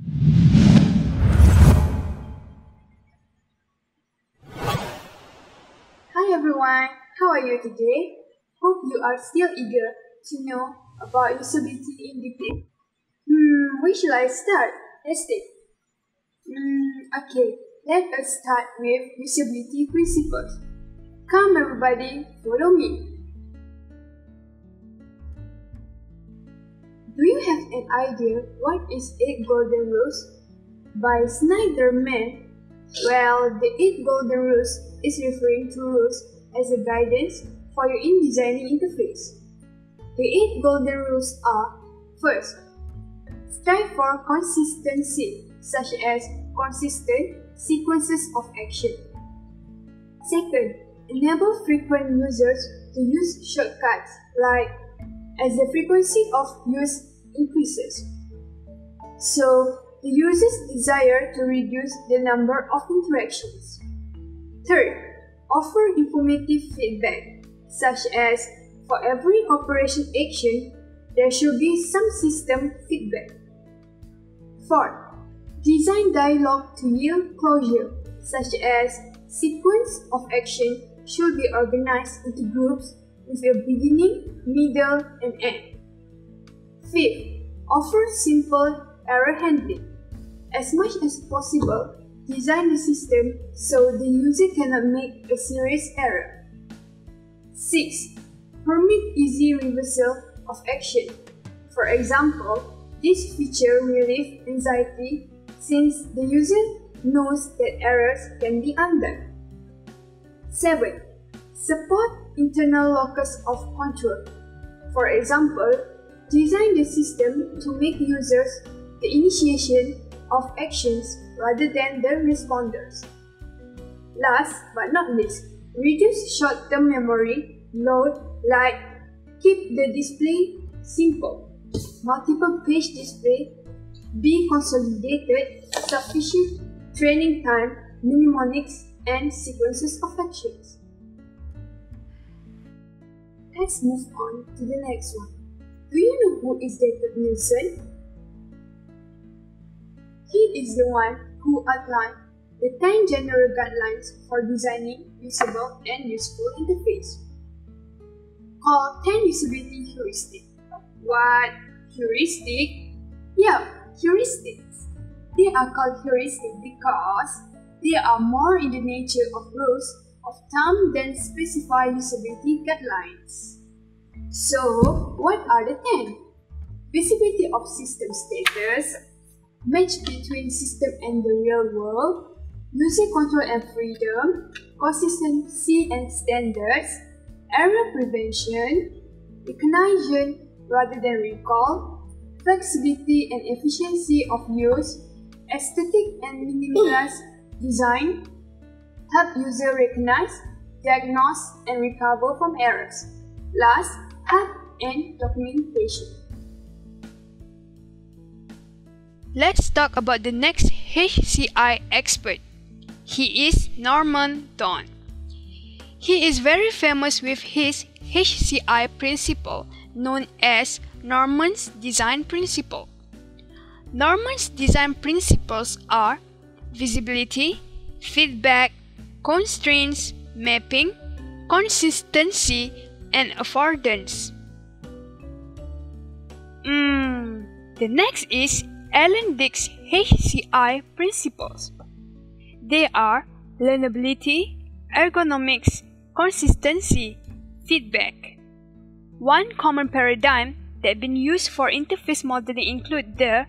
Hi everyone, how are you today? Hope you are still eager to know about usability in detail. Where should I start? Let's see. Okay, let us start with usability principles. Come everybody, follow me. Do you have an idea what is 8 Golden Rules? By Snyderman. Well, the 8 Golden Rules is referring to rules as a guidance for your in-designing interface. The 8 Golden Rules are: first, strive for consistency, such as consistent sequences of action. Second, enable frequent users to use shortcuts like as the frequency of use increases. So, the user's desire to reduce the number of interactions. Third, offer informative feedback, such as for every operation action, there should be some system feedback. Fourth, design dialogue to yield closure, such as sequence of action should be organized into groups with a beginning, middle, and end. Fifth, offer simple error handling. As much as possible, design the system so the user cannot make a serious error. 6. Permit easy reversal of action. For example, this feature relieves anxiety since the user knows that errors can be undone. 7. Support internal locus of control. For example, design the system to make users the initiation of actions rather than the responders. Last but not least, reduce short-term memory load like keep the display simple, multiple page display, be consolidated, sufficient training time, mnemonics, and sequences of actions. Let's move on to the next one. Do you know who is David Nielsen? He is the one who outlined the 10 general guidelines for designing usable and useful interface, called 10 usability heuristics. What? Heuristic? Yeah, heuristics. They are called heuristic because they are more in the nature of rules of thumb than specified usability guidelines. So, what are the 10? Visibility of system status, match between system and the real world, user control and freedom, consistency and standards, error prevention, recognition rather than recall, flexibility and efficiency of use, aesthetic and minimalist design, help user recognize, diagnose, and recover from errors. Last, help and documentation. Let's talk about the next HCI expert. He is Norman Don. He is very famous with his HCI principle known as Norman's Design Principle. Norman's design principles are visibility, feedback, constraints, mapping, consistency, and affordance. The next is Alan Dick's HCI principles. They are learnability, ergonomics, consistency, feedback. One common paradigm that been used for interface modeling include the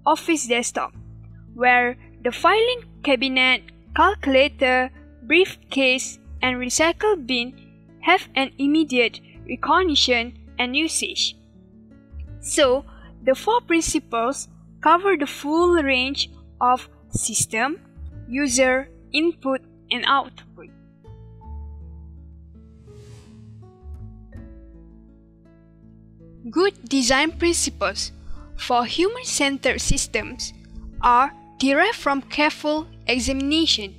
Office desktop, where the filing cabinet, calculator, briefcase, and recycle bin have an immediate recognition and usage. So, the 4 principles cover the full range of system, user, input, and output. Good design principles for human-centered systems are derived from careful examination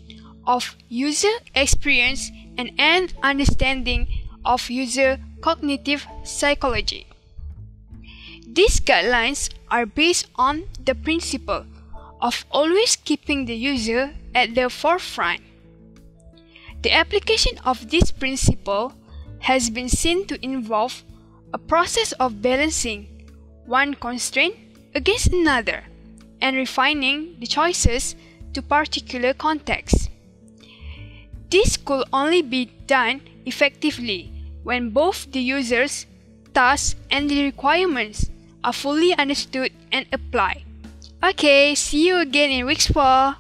of user experience and an understanding of user cognitive psychology. These guidelines are based on the principle of always keeping the user at the forefront. The application of this principle has been seen to involve a process of balancing one constraint against another and refining the choices to particular contexts. This could only be done effectively when both the user's tasks and the requirements are fully understood and applied. Okay, see you again in week 4.